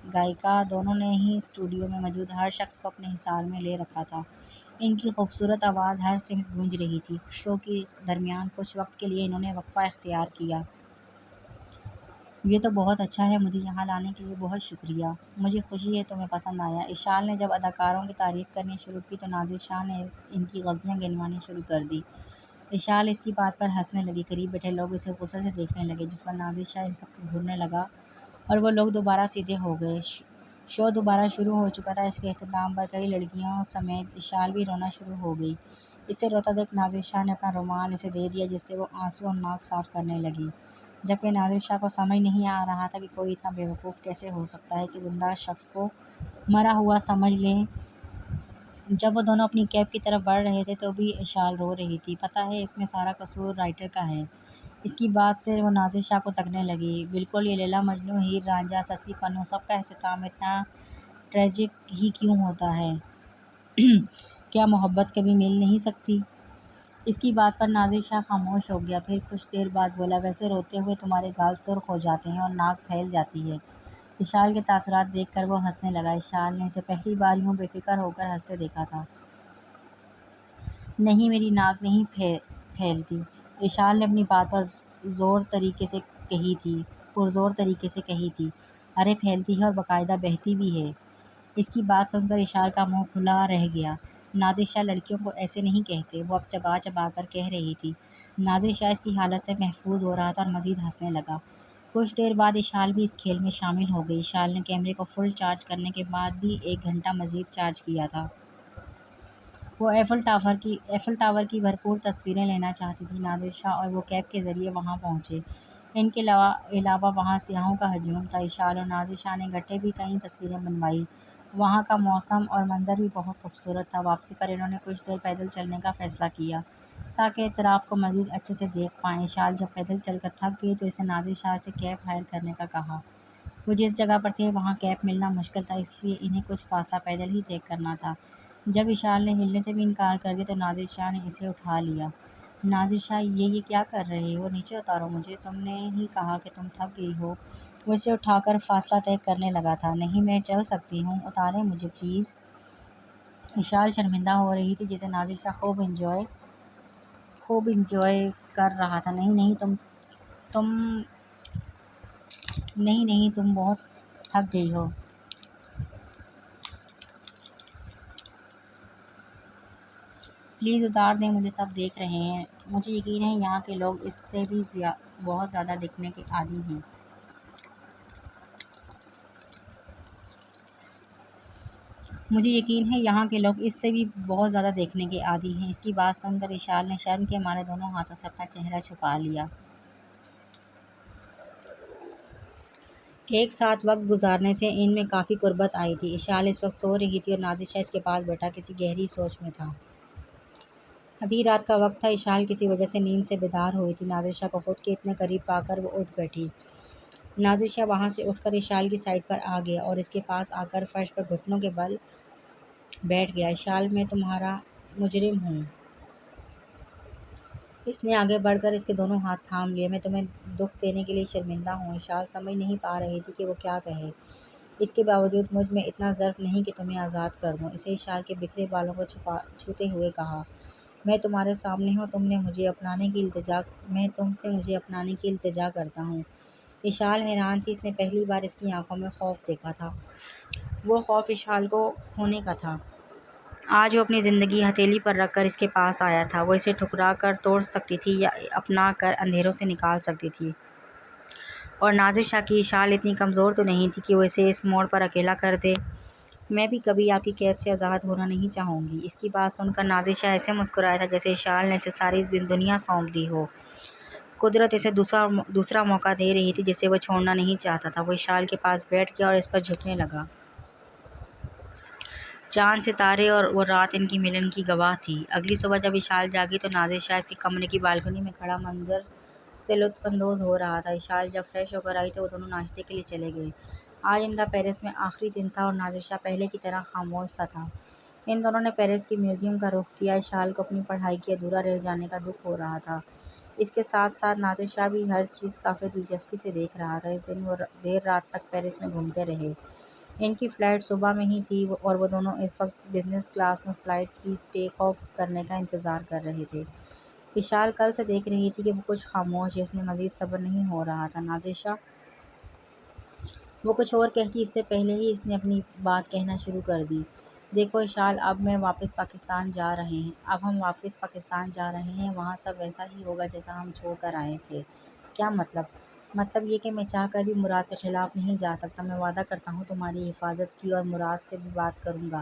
گائیکا دونوں نے ہی اسٹوڈیو میں موجود ہر شخص کو اپنے حصار میں لے رکھا تھا۔ ان کی خوبصورت آواز ہر سمت گونج رہی تھی۔ شو کے درمیان کچھ وقت کے لیے انہوں نے وقفہ اختیار کیا۔ یہ تو بہت اچھا ہے، مجھے یہاں لانے کے لیے بہت شکریہ۔ مجھے خوشی ہے تمہیں پسند آیا۔ اشال نے جب اداکاروں کی تعریف کرنی شروع کی تو نادر شاہ نے ان کی غلطیاں گنوانی شروع کر دی۔ اشال اس کی بات پر ہنسنے لگی۔ قریب بیٹھے لوگ اسے غصے سے دیکھنے لگے، جس پر نادر شاہ ان سب کو گھورنے لگا اور وہ لوگ دوبارہ سیدھے ہو گئے۔ شو دوبارہ شروع ہو چکا تھا۔ اس کے اختتام پر کئی لڑکیوں سمیت اشال بھی رونا شروع ہو گئی۔ اسے روتا دیکھ نادر شاہ نے اپنا رومال اسے دے دیا، جس سے وہ آنسو اور ناک صاف کرنے لگی، جبکہ نادر شاہ کو سمجھ نہیں آ رہا تھا کہ کوئی اتنا بیوقوف کیسے ہو سکتا ہے کہ زندہ شخص کو مرا ہوا سمجھ لے۔ جب وہ دونوں اپنی کیب کی طرف بڑھ رہے تھے تو بھی اشال رو رہی تھی۔ پتہ ہے، اس میں سارا قصور رائٹر کا ہے۔ اس کی بات سے وہ نادر شاہ کو تکنے لگی۔ بالکل، یہ لیلا مجنوں، ہیر رانجھا، سسی پنو، سب کا اختتام اتنا ٹریجک ہی کیوں ہوتا ہے؟ کیا محبت کبھی مل نہیں سکتی؟ اس کی بات پر نادر شاہ خاموش ہو گیا، پھر کچھ دیر بعد بولا، ویسے روتے ہوئے تمہارے گال سرخ ہو جاتے ہیں اور ناک پھیل جاتی ہے۔ اشال کے تاثرات دیکھ کر وہ ہنسنے لگا۔ اشال نے اسے پہلی بار یوں بے فکر ہو کر ہنستے دیکھا تھا۔ نہیں، میری ناک نہیں پھیلتی، اشال نے اپنی بات پرزور طریقے سے کہی تھی۔ ارے پھیلتی ہے اور باقاعدہ بہتی بھی ہے۔ اس کی بات سن کر اشال کا منہ کھلا رہ گیا۔ نادر شاہ لڑکیوں کو ایسے نہیں کہتے، وہ اب چبا چبا کر کہہ رہی تھی۔ نادر شاہ اس کی حالت سے محظوظ ہو رہا تھا اور مزید ہنسنے لگا۔ کچھ دیر بعد اشال بھی اس کھیل میں شامل ہو گئی۔ اشال نے کیمرے کو فل چارج کرنے کے بعد بھی 1 گھنٹہ مزید چارج کیا تھا۔ وہ ایفل ٹاور کی بھرپور تصویریں لینا چاہتی تھی۔ نادر شاہ اور وہ کیب کے ذریعے وہاں پہنچے۔ ان کے علاوہ وہاں سیاحوں کا ہجوم تھا۔ اشال اور نادر شاہ نے اکٹھے بھی کئی تصویریں بنوائیں۔ وہاں کا موسم اور منظر بھی بہت خوبصورت تھا۔ واپسی پر انہوں نے کچھ دیر پیدل چلنے کا فیصلہ کیا تاکہ اطراف کو مزید اچھے سے دیکھ پائیں۔ اشال جب پیدل چل کر تھک گئی تو اس نے نادر شاہ سے کیب ہائر کرنے کا کہا۔ وہ جس جگہ پر تھے وہاں کیب ملنا مشکل تھا، اس لیے انہیں کچھ فاصلہ پیدل ہی طے کرنا تھا۔ جب اشال نے ہلنے سے بھی انکار کر دیا تو نادر شاہ نے اسے اٹھا لیا۔ نادر شاہ، یہ کیا کر رہے ہو؟ نیچے اتارو مجھے، تم نے ہی کہا کہ تم تھک گئی ہو۔ وہ اسے اٹھا کر فاصلہ طے کرنے لگا تھا۔ نہیں، میں چل سکتی ہوں، اتاریں مجھے پلیز۔ اشال شرمندہ ہو رہی تھی، جسے نادر شاہ خوب انجوائے کر رہا تھا۔ نہیں، تم بہت تھک گئی ہو۔ پلیز اتار دیں، مجھے سب دیکھ رہے ہیں۔ مجھے یقین ہے یہاں کے لوگ اس سے بھی بہت زیادہ دیکھنے کے عادی ہیں۔ مجھے یقین ہے یہاں کے لوگ اس سے بھی بہت زیادہ دیکھنے کے عادی ہیں۔ اس کی بات سن کر اشال نے شرم کے مارے دونوں ہاتھوں سے اپنا چہرہ چھپا لیا۔ ایک ساتھ وقت گزارنے سے ان میں کافی قربت آئی تھی۔ اشال اس وقت سو رہی تھی اور نازش شاہ اس کے پاس بیٹھا کسی گہری سوچ میں تھا۔ آدھی رات کا وقت تھا، اشال کسی وجہ سے نیند سے بیدار ہوئی تھی۔ نازش شاہ کو خود کے اتنے قریب پا کر وہ اٹھ بیٹھی۔ نازش شاہ وہاں سے اٹھ کر اشال کی سائڈ پر آ گیا اور اس کے پاس آ کر فرش پر گھٹنوں کے بل بیٹھ گیا۔ اشال، میں تمہارا مجرم ہوں۔ اس نے آگے بڑھ کر اس کے دونوں ہاتھ تھام لیے۔ میں تمہیں دکھ دینے کے لیے شرمندہ ہوں۔ اشال سمجھ نہیں پا رہی تھی کہ وہ کیا کہے۔ اس کے باوجود مجھ میں اتنا ظرف نہیں کہ تمہیں آزاد کر دوں۔ اسے اشال کے بکھرے بالوں کو چھوتے ہوئے کہا، میں تمہارے سامنے ہوں، میں تم سے مجھے اپنانے کی التجا کرتا ہوں۔ اشال حیران تھی، اس نے پہلی بار اس کی آنکھوں میں خوف دیکھا تھا۔ وہ خوف اشال کو کھونے کا تھا۔ آج وہ اپنی زندگی ہتھیلی پر رکھ کر اس کے پاس آیا تھا۔ وہ اسے ٹھکرا کر توڑ سکتی تھی یا اپنا کر اندھیروں سے نکال سکتی تھی۔ اور نازش شاہ کی اشال اتنی کمزور تو نہیں تھی کہ وہ اسے اس موڑ پر اکیلا کر دے۔ میں بھی کبھی آپ کی قید سے آزاد ہونا نہیں چاہوں گی۔ اس کی بات سن کر نازش شاہ ایسے مسکرایا تھا جیسے اشال نے اسے ساری دنیا سونپ دی ہو۔ قدرت اسے دوسرا موقع دے رہی تھی جسے وہ چھوڑنا نہیں چاہتا تھا۔ وہ اشال کے پاس بیٹھ گیا اور اس پر جھکنے لگا۔ چاند، ستارے اور وہ رات ان کی ملن کی گواہ تھی۔ اگلی صبح جب اشال جاگی تو نازش شاہ اس کے کمرے کی بالکنی میں کھڑا منظر سے لطف اندوز ہو رہا تھا۔ اشال جب فریش ہو کر آئی تو وہ دونوں ناشتے کے لیے چلے گئے۔ آج ان کا پیرس میں آخری دن تھا اور نازش شاہ پہلے کی طرح خاموش سا تھا۔ ان دونوں نے پیرس کے میوزیم کا رخ کیا۔ اشال کو اپنی پڑھائی کے ادھورا رہ جانے کا دکھ ہو رہا تھا۔ اس کے ساتھ ساتھ نازش شاہ بھی ہر چیز کافی دلچسپی سے دیکھ رہا تھا۔ اس دن وہ دیر رات تک پیرس میں گھومتے رہے۔ ان کی فلائٹ صبح میں ہی تھی اور وہ دونوں اس وقت بزنس کلاس میں فلائٹ کی ٹیک آف کرنے کا انتظار کر رہے تھے۔ اشال کل سے دیکھ رہی تھی کہ وہ کچھ خاموش ہے، اس نے مزید صبر نہیں ہو رہا تھا۔ نازش شاہ، وہ کچھ اور کہتی اس سے پہلے ہی اس نے اپنی بات کہنا شروع کر دی۔ دیکھو اشال، اب ہم واپس پاکستان جا رہے ہیں۔ وہاں سب ویسا ہی ہوگا جیسا ہم چھوڑ کر آئے تھے۔ کیا مطلب؟ مطلب یہ کہ میں چاہ کر بھی مراد کے خلاف نہیں جا سکتا۔ میں وعدہ کرتا ہوں تمہاری حفاظت کی اور مراد سے بھی بات کروں گا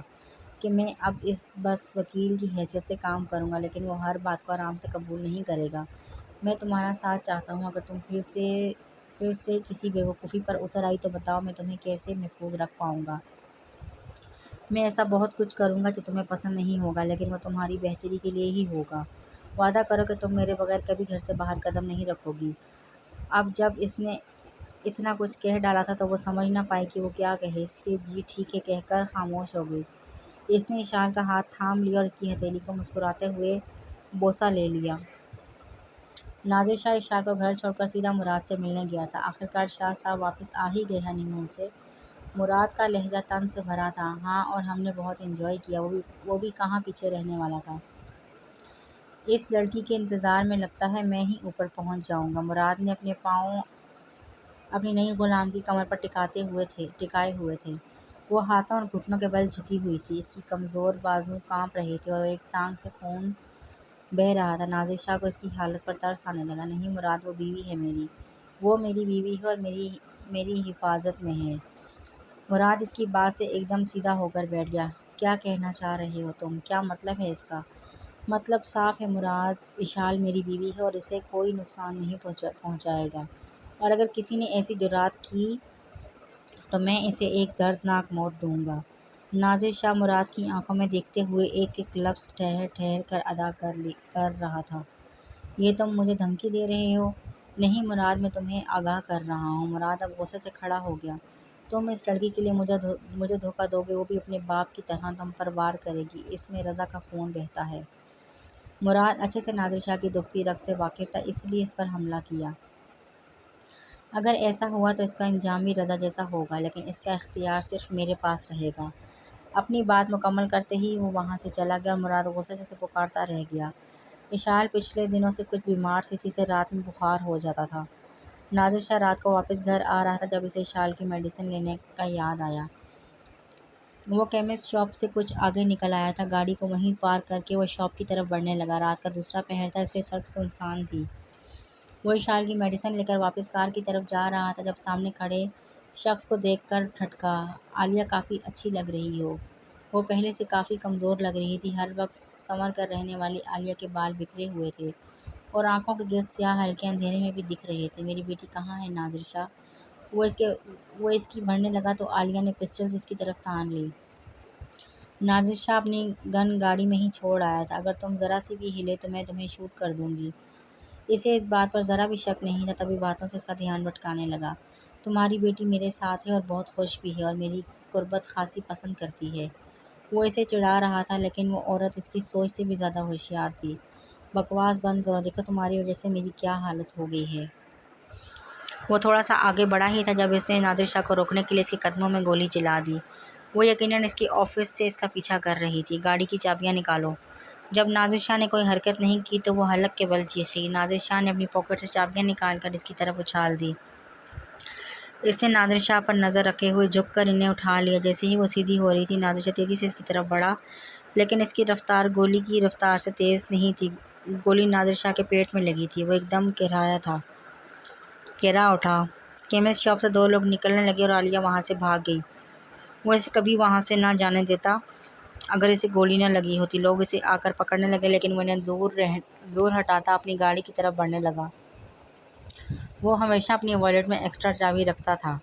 کہ میں اب بس وکیل کی حیثیت سے کام کروں گا، لیکن وہ ہر بات کو آرام سے قبول نہیں کرے گا۔ میں تمہارا ساتھ چاہتا ہوں۔ اگر تم پھر سے کسی بیوقوفی پر اتر آئی تو بتاؤ، میں تمہیں کیسے محفوظ رکھ پاؤں گا۔ میں ایسا بہت کچھ کروں گا جو تمہیں پسند نہیں ہوگا، لیکن وہ تمہاری بہتری کے لیے ہی ہوگا۔ وعدہ کرو کہ تم میرے بغیر کبھی گھر سے باہر قدم نہیں رکھو گی۔ اب جب اس نے اتنا کچھ کہہ ڈالا تھا تو وہ سمجھ نہ پائی کہ وہ کیا کہے، اس لیے جی ٹھیک ہے کہہ کر خاموش ہو گئی۔ اس نے اشال کا ہاتھ تھام لیا اور اس کی ہتھیلی کو مسکراتے ہوئے بوسہ لے لیا۔ نازش شاہ اشال کو گھر چھوڑ کر سیدھا مراد سے ملنے گیا تھا۔ آخرکار شاہ صاحب واپس آ ہی گئے ہنی مون سے۔ مراد کا لہجہ طنز سے بھرا تھا۔ ہاں، اور ہم نے بہت انجوائے کیا۔ وہ بھی کہاں پیچھے رہنے والا تھا۔ اس لڑکی کے انتظار میں لگتا ہے میں ہی اوپر پہنچ جاؤں گا۔ مراد نے اپنے پاؤں اپنی نئی غلام کی کمر پر ٹکائے ہوئے تھے۔ وہ ہاتھوں اور گھٹنوں کے بل جھکی ہوئی تھی۔ اس کی کمزور بازو کانپ رہے تھے اور ایک ٹانگ سے خون بہہ رہا تھا۔ نازش شاہ کو اس کی حالت پر ترس آنے لگا۔ نہیں مراد، وہ بیوی ہے میری۔ وہ میری بیوی ہے اور میری حفاظت میں ہے۔ مراد اس کی بات سے ایک دم سیدھا ہو کر بیٹھ گیا۔ کیا کہنا چاہ رہے ہو تم؟ کیا مطلب ہے اس کا؟ مطلب صاف ہے مراد، اشال میری بیوی ہے اور اسے کوئی نقصان نہیں پہنچائے گا، اور اگر کسی نے ایسی جرات کی تو میں اسے ایک دردناک موت دوں گا۔ نازش شاہ مراد کی آنکھوں میں دیکھتے ہوئے ایک ایک لفظ ٹھہر ٹھہر کر ادا کر رہا تھا۔ یہ تم مجھے دھمکی دے رہے ہو؟ نہیں مراد، میں تمہیں آگاہ کر رہا ہوں۔ مراد اب غصے سے کھڑا ہو گیا۔ تم اس لڑکی کے لیے مجھے دھوکہ دو گے، وہ بھی اپنے باپ کی طرح تم پر وار کرے گی۔ اس میں رضا کا خون بہتا ہے۔ مراد اچھے سے نازش شاہ کی دکھتی رگ سے واقف تھا، اس لیے اس پر حملہ کیا۔ اگر ایسا ہوا تو اس کا انجام بھی رضا جیسا ہوگا، لیکن اس کا اختیار صرف میرے پاس رہے گا۔ اپنی بات مکمل کرتے ہی وہ وہاں سے چلا گیا۔ مراد غصے سے پکارتا رہ گیا۔ اشال پچھلے دنوں سے کچھ بیمار سی تھی، اسے رات میں بخار ہو جاتا تھا۔ نازش شاہ رات کو واپس گھر آ رہا تھا جب اسے اشال کی میڈیسن لینے کا یاد آیا۔ وہ کیمسٹ شاپ سے کچھ آگے نکل آیا تھا۔ گاڑی کو وہیں پارک کر کے وہ شاپ کی طرف بڑھنے لگا۔ رات کا دوسرا پہر تھا، اس لیے سڑک سنسان تھی۔ وہ اشال کی میڈیسن لے کر واپس کار کی طرف جا رہا تھا جب سامنے کھڑے شخص کو دیکھ کر ٹھٹکا۔ عالیہ کافی اچھی لگ رہی ہو۔ وہ پہلے سے کافی کمزور لگ رہی تھی۔ ہر وقت سنور کر رہنے والی عالیہ کے بال بکھرے ہوئے تھے اور آنکھوں کے گرد سیاہ حلقے اندھیرے میں بھی دکھ رہے تھے۔ میری بیٹی کہاں ہے ناظر شاہ؟ وہ اس کی بڑھنے لگا تو عالیہ نے پسٹلز اس کی طرف تان لی۔ ناظر شاہ اپنی گن گاڑی میں ہی چھوڑ آیا تھا۔ اگر تم ذرا سی بھی ہلے تو میں تمہیں شوٹ کر دوں گی۔ اسے اس بات پر ذرا بھی شک نہیں تھا، تبھی باتوں سے اس کا دھیان بھٹکانے لگا۔ تمہاری بیٹی میرے ساتھ ہے اور بہت خوش بھی ہے اور میری قربت خاصی پسند کرتی ہے۔ وہ اسے چڑھا رہا تھا لیکن وہ عورت اس کی سوچ سے بھی زیادہ ہوشیار تھی۔ بکواس بند کرو، دیکھو تمہاری وجہ سے میری کیا حالت ہو گئی ہے۔ وہ تھوڑا سا آگے بڑھا ہی تھا جب اس نے ناظر شاہ کو روکنے کے لیے اس کے قدموں میں گولی چلا دی۔ وہ یقیناً اس کی آفس سے اس کا پیچھا کر رہی تھی۔ گاڑی کی چابیاں نکالو۔ جب ناظر شاہ نے کوئی حرکت نہیں کی تو وہ حلق کے بل چیخی۔ ناظر شاہ نے اپنی پاکٹ سے چابیاں نکال کر اس کی طرف اچھال دی۔ اس نے ناظر شاہ پر نظر رکھے ہوئے جھک کر انہیں اٹھا لیا۔ جیسے ہی وہ سیدھی ہو رہی تھی ناظر شاہ تیزی سے اس کی طرف بڑھا، لیکن اس کی رفتار گولی کی رفتار سے تیز نہیں تھی۔ گولی ناظر شاہ کے پیٹ میں لگی تھی۔ وہ ایک دم کہرا اٹھا۔ کیمسٹ شاپ سے دو لوگ نکلنے لگے اور عالیہ وہاں سے بھاگ گئی۔ وہ اسے کبھی وہاں سے نہ جانے دیتا اگر اسے گولی نہ لگی ہوتی۔ لوگ اسے آ کر پکڑنے لگے لیکن وہ انہیں دور ہٹاتا اپنی گاڑی کی طرف بڑھنے لگا۔ وہ ہمیشہ اپنی والیٹ میں ایکسٹرا چابی رکھتا تھا،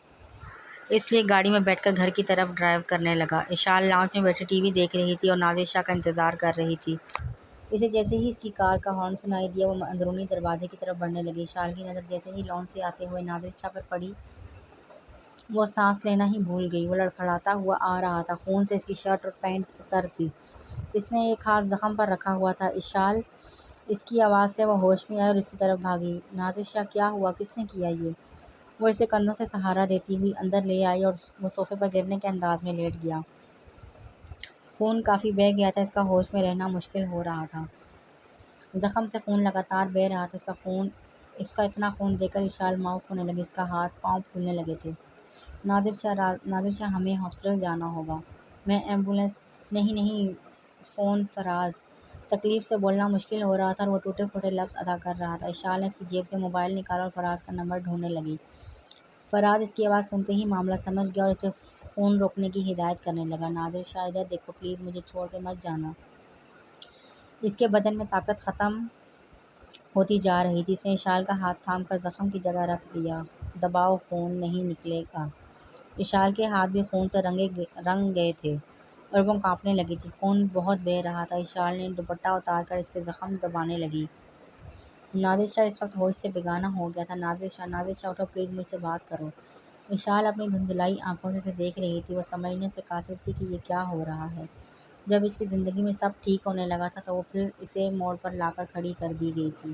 اس لیے گاڑی میں بیٹھ کر گھر کی طرف ڈرائیو کرنے لگا۔ اشال لاؤنج میں بیٹھی ٹی وی دیکھ رہی تھی اور ناظر شاہ کا انتظار کر رہی تھی۔ اسے جیسے ہی اس کی کار کا ہارن سنائی دیا وہ اندرونی دروازے کی طرف بڑھنے لگی۔ اشال کی نظر جیسے ہی لان سے آتے ہوئے ناظر شاہ پر پڑی وہ سانس لینا ہی بھول گئی۔ وہ لڑکھڑاتا ہوا آ رہا تھا، خون سے اس کی شرٹ اور پینٹ تر تھی۔ اس نے ایک ہاتھ زخم پر رکھا ہوا تھا۔ اشال، اس کی آواز سے وہ ہوش میں آئی اور اس کی طرف بھاگی۔ ناظر شاہ کیا ہوا؟ کس نے کیا یہ؟ وہ اسے کندھوں سے سہارا دیتی ہوئی اندر لے آئی اور وہ صوفے پر گرنے کے انداز میں لیٹ گیا۔ خون کافی بہہ گیا تھا، اس کا ہوش میں رہنا مشکل ہو رہا تھا۔ زخم سے خون لگاتار بہہ رہا تھا۔ اس کا اتنا خون دیکھ کر اشال معاف ہونے لگی۔ اس کا ہاتھ پاؤں پھولنے لگے تھے۔ ناظر شاہ ہمیں ہاسپٹل جانا ہوگا۔ میں ایمبولینس نہیں فون فراز۔ تکلیف سے بولنا مشکل ہو رہا تھا اور وہ ٹوٹے پھوٹے لفظ ادا کر رہا تھا۔ اشال نے اس کی جیب سے موبائل نکالا اور فراز کا نمبر ڈھونڈنے لگی۔ فراز اس کی آواز سنتے ہی معاملہ سمجھ گیا اور اسے خون روکنے کی ہدایت کرنے لگا۔ ناظر شاہ ادھر دیکھو پلیز، مجھے چھوڑ کے مت جانا۔ اس کے بدن میں طاقت ختم ہوتی جا رہی تھی۔ اس نے اشال کا ہاتھ تھام کر زخم کی جگہ رکھ دیا۔ دباؤ، خون نہیں نکلے گا۔ اشال کے ہاتھ بھی خون سے رنگ گئے تھے اور وہ کانپنے لگی تھی۔ خون بہت بہہ رہا تھا۔ اشال نے دوپٹہ اتار کر اس کے زخم دبانے لگی۔ ناظر شاہ اس وقت ہوش سے بیگانہ ہو گیا تھا۔ ناظر شاہ اٹھو پلیز، مجھ سے بات کرو۔ اشال اپنی دھندلائی آنکھوں سے اسے دیکھ رہی تھی۔ وہ سمجھنے سے قاصر تھی کہ یہ کیا ہو رہا ہے۔ جب اس کی زندگی میں سب ٹھیک ہونے لگا تھا تو وہ پھر اسے موڑ پر لا کر کھڑی کر دی گئی تھی۔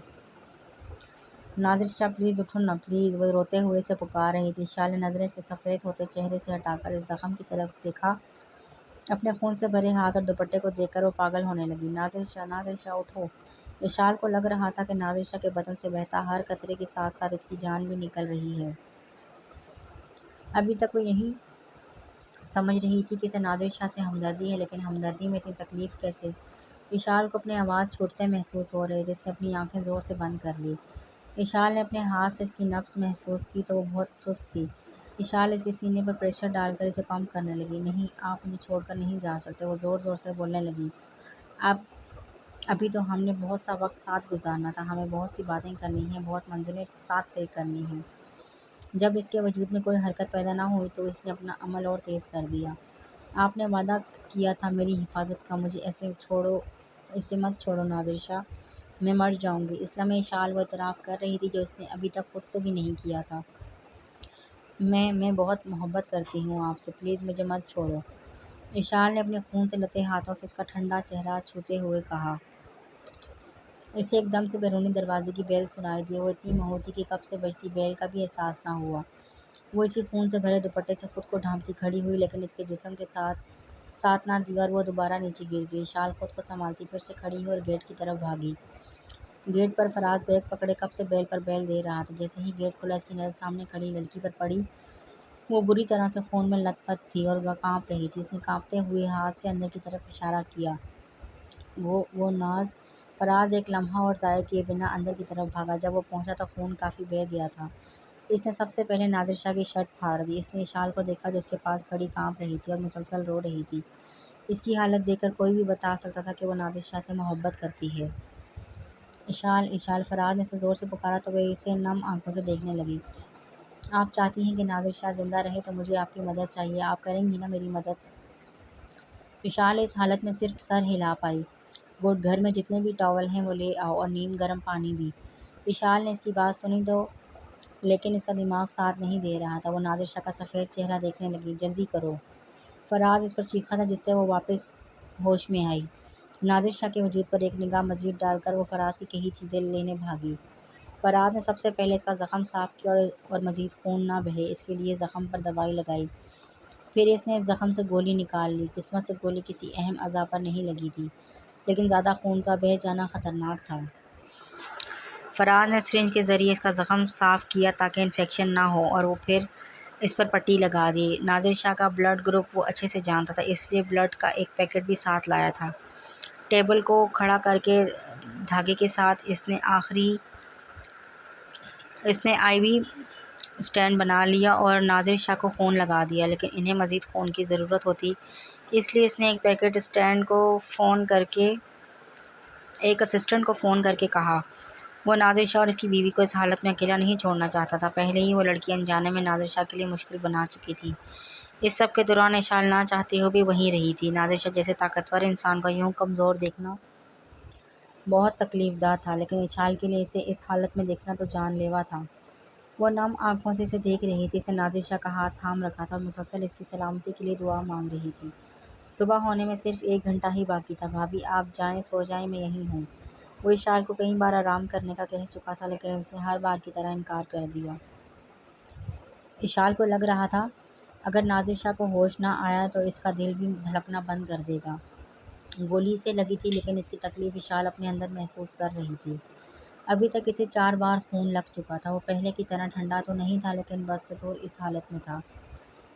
ناظر شاہ پلیز اٹھو نا پلیز، وہ روتے ہوئے اسے پکار رہی تھی۔ اشال نے نظریں اس کے سفید ہوتے چہرے سے ہٹا کر اس زخم کی طرف دیکھا۔ اپنے خون سے بھرے ہاتھ اور دوپٹے کو دیکھ کر وہ پاگل ہونے لگی۔ ناظر شاہ اٹھو۔ اشال کو لگ رہا تھا کہ ناظر شاہ کے بدن سے بہتا ہر قطرے کے ساتھ ساتھ اس کی جان بھی نکل رہی ہے۔ ابھی تک وہ یہی سمجھ رہی تھی کہ اسے ناظر شاہ سے ہمدردی ہے، لیکن ہمدردی میں اتنی تکلیف کیسے؟ اشال کو اپنی آواز چھوٹتے محسوس ہو رہے تھے۔ اس نے اپنی آنکھیں زور سے بند کر لی۔ اشال نے اپنے ہاتھ سے اس کی نبض محسوس کی تو وہ بہت سست تھی۔ اشال اس کے سینے پر پریشر ڈال کر اسے پمپ کرنے لگی۔ نہیں، آپ مجھے چھوڑ کر نہیں جا سکتے، وہ زور زور سے بولنے لگی۔ ابھی تو ہم نے بہت سا وقت ساتھ گزارنا تھا، ہمیں بہت سی باتیں کرنی ہیں، بہت منزلیں ساتھ طے کرنی ہیں۔ جب اس کے وجود میں کوئی حرکت پیدا نہ ہوئی تو اس نے اپنا عمل اور تیز کر دیا۔ آپ نے وعدہ کیا تھا میری حفاظت کا، مجھے اسے مت چھوڑو ناظر شاہ، میں مر جاؤں گی۔ اس لمحے اشال وہ اعتراف کر رہی تھی جو اس نے ابھی تک خود سے بھی نہیں کیا تھا۔ میں بہت محبت کرتی ہوں آپ سے، پلیز مجھے مت چھوڑو۔ اشال نے اپنے خون سے لتے ہاتھوں سے اس کا ٹھنڈا چہرہ چھوتے ہوئے کہا۔ اسے ایک دم سے بیرونی دروازے کی بیل سنائی دی۔ وہ اتنی مہو تھی کہ کب سے بجتی بیل کا بھی احساس نہ ہوا۔ وہ اسی خون سے بھرے دوپٹے سے خود کو ڈھانپتی کھڑی ہوئی لیکن اس کے جسم کے ساتھ نہ دیا اور وہ دوبارہ نیچے گر گئی۔ اشال خود کو سنبھالتی پھر سے کھڑی ہوئی اور گیٹ کی طرف بھاگی۔ گیٹ پر فراز بیگ پکڑے کب سے بیل پر بیل دے رہا تھا۔ جیسے ہی گیٹ کھلا اس کی نظر سامنے کھڑی لڑکی پر پڑی۔ وہ بری طرح سے خون میں لت پت تھی اور وہ کانپ رہی تھی۔ اس نے کانپتے ہوئے ہاتھ سے اندر کی طرف اشارہ کیا۔ وہ ناز فراز ایک لمحہ اور ضائع کیے بنا اندر کی طرف بھاگا۔ جب وہ پہنچا تو خون کافی بہہ گیا تھا۔ اس نے سب سے پہلے نادر شاہ کی شرٹ پھاڑ دی۔ اس نے اشال کو دیکھا جو اس کے پاس کھڑی کانپ رہی تھی اور مسلسل رو رہی تھی۔ اس کی حالت دیکھ کر کوئی بھی بتا سکتا تھا کہ وہ نادر شاہ سے محبت کرتی ہے۔ اشال اشال، فراز نے اسے زور سے پکارا تو وہ اسے نم آنکھوں سے دیکھنے لگی۔ آپ چاہتی ہیں کہ نادر شاہ زندہ رہے تو مجھے آپ کی مدد چاہیے۔ آپ کریں گی نا میری مدد؟ اشال اس حالت میں صرف سر ہلا پائی۔ گڈ، گھر میں جتنے بھی ٹاول ہیں وہ لے آؤ اور نیم گرم پانی بھی۔ اشال نے اس کی بات سنی تو لیکن اس کا دماغ ساتھ نہیں دے رہا تھا۔ وہ نادر شاہ کا سفید چہرہ دیکھنے لگی۔ جلدی کرو، فراز اس پر چیخا تھا جس سے وہ واپس ہوش میں آئی۔ نادر شاہ کے وجود پر ایک نگاہ مزید ڈال کر وہ فراز کی کہی چیزیں لینے بھاگی۔ فراز نے سب سے پہلے اس کا زخم صاف کیا اور مزید خون نہ بہے اس کے لیے زخم پر دوائی لگائی۔ پھر اس نے اس زخم سے گولی نکال لی۔ قسمت سے گولی کسی اہم اعضاء پر نہیں لگی تھی، لیکن زیادہ خون کا بہہ جانا خطرناک تھا۔ فراز نے سرنج کے ذریعے اس کا زخم صاف کیا تاکہ انفیکشن نہ ہو اور وہ پھر اس پر پٹی لگا دی۔ نادر شاہ کا بلڈ گروپ وہ اچھے سے جانتا تھا، اس لیے بلڈ کا ایک پیکٹ بھی ساتھ لایا تھا۔ ٹیبل کو کھڑا کر کے دھاگے کے ساتھ اس نے آئی وی اسٹینڈ بنا لیا اور نادر شاہ کو خون لگا دیا، لیکن انہیں مزید خون کی ضرورت ہوتی، اس لیے اس نے ایک اسسٹنٹ کو فون کر کے کہا۔ وہ نادر شاہ اور اس کی بیوی کو اس حالت میں اکیلا نہیں چھوڑنا چاہتا تھا۔ پہلے ہی وہ لڑکی انجانے میں نادر شاہ کے لیے مشکل بنا چکی تھی۔ اس سب کے دوران اشال نہ چاہتے ہوئے بھی وہیں رہی تھی۔ نادر شاہ جیسے طاقتور انسان کو یوں کمزور دیکھنا بہت تکلیف دہ تھا، لیکن اشال کے لیے اسے اس حالت میں دیکھنا تو جان لیوا تھا۔ وہ نم آنکھوں سے اسے دیکھ رہی تھی۔ اس نے نادر شاہ کا ہاتھ تھام رکھا تھا اور مسلسل اس کی سلامتی کے لیے دعا مانگ رہی تھی۔ صبح ہونے میں صرف 1 گھنٹہ ہی باقی تھا۔ بھابھی آپ جائیں، سو جائیں، میں یہیں ہوں۔ وہ اشال کو کئی بار آرام کرنے کا کہہ چکا تھا، لیکن اس نے ہر بار کی طرح انکار کر دیا۔ اشال کو لگ رہا تھا اگر نادر شاہ کو ہوش نہ آیا تو اس کا دل بھی دھڑکنا بند کر دے گا۔ گولی اسے لگی تھی، لیکن اس کی تکلیف اشال اپنے اندر محسوس کر رہی تھی۔ ابھی تک اسے 4 بار خون لگ چکا تھا۔ وہ پہلے کی طرح ٹھنڈا تو نہیں تھا، لیکن بدستور اس حالت میں تھا۔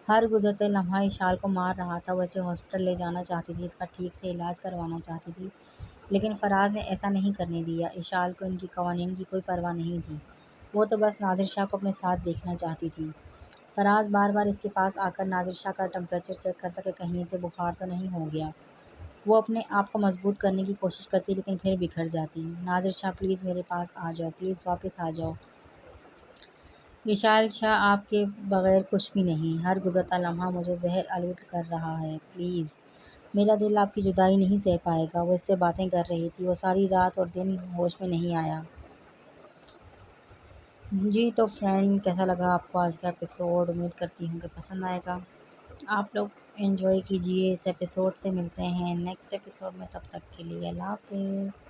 ہر گزرتے لمحہ اشال کو مار رہا تھا۔ وہ اسے ہاسپٹل لے جانا چاہتی تھی، اس کا ٹھیک سے علاج کروانا چاہتی تھی، لیکن فراز نے ایسا نہیں کرنے دیا۔ اشال کو ان کی قوانین کی کوئی پرواہ نہیں تھی، وہ تو بس نادر شاہ کو اپنے ساتھ دیکھنا چاہتی تھی۔ فراز بار بار اس کے پاس آ کر نادر شاہ کا ٹمپریچر چیک کرتا کہ کہیں اسے بخار تو نہیں ہو گیا۔ وہ اپنے آپ کو مضبوط کرنے کی کوشش کرتی لیکن پھر بکھر جاتی۔ نادر شاہ پلیز میرے پاس آ جاؤ، پلیز واپس آ جاؤ۔ اشال شاہ آپ کے بغیر کچھ بھی نہیں، ہر گزرتا لمحہ مجھے زہر آلود کر رہا ہے، پلیز۔ میرا دل آپ کی جدائی نہیں سہ پائے گا۔ وہ اس سے باتیں کر رہی تھی۔ وہ ساری رات اور دن ہوش میں نہیں آیا۔ جی تو فرینڈ، کیسا لگا آپ کو آج کا ایپیسوڈ؟ امید کرتی ہوں کہ پسند آئے گا۔ آپ لوگ انجوائے کیجیے۔ اس ایپیسوڈ سے ملتے ہیں نیکسٹ ایپیسوڈ میں، تب تک کے لیے اللہ حافظ۔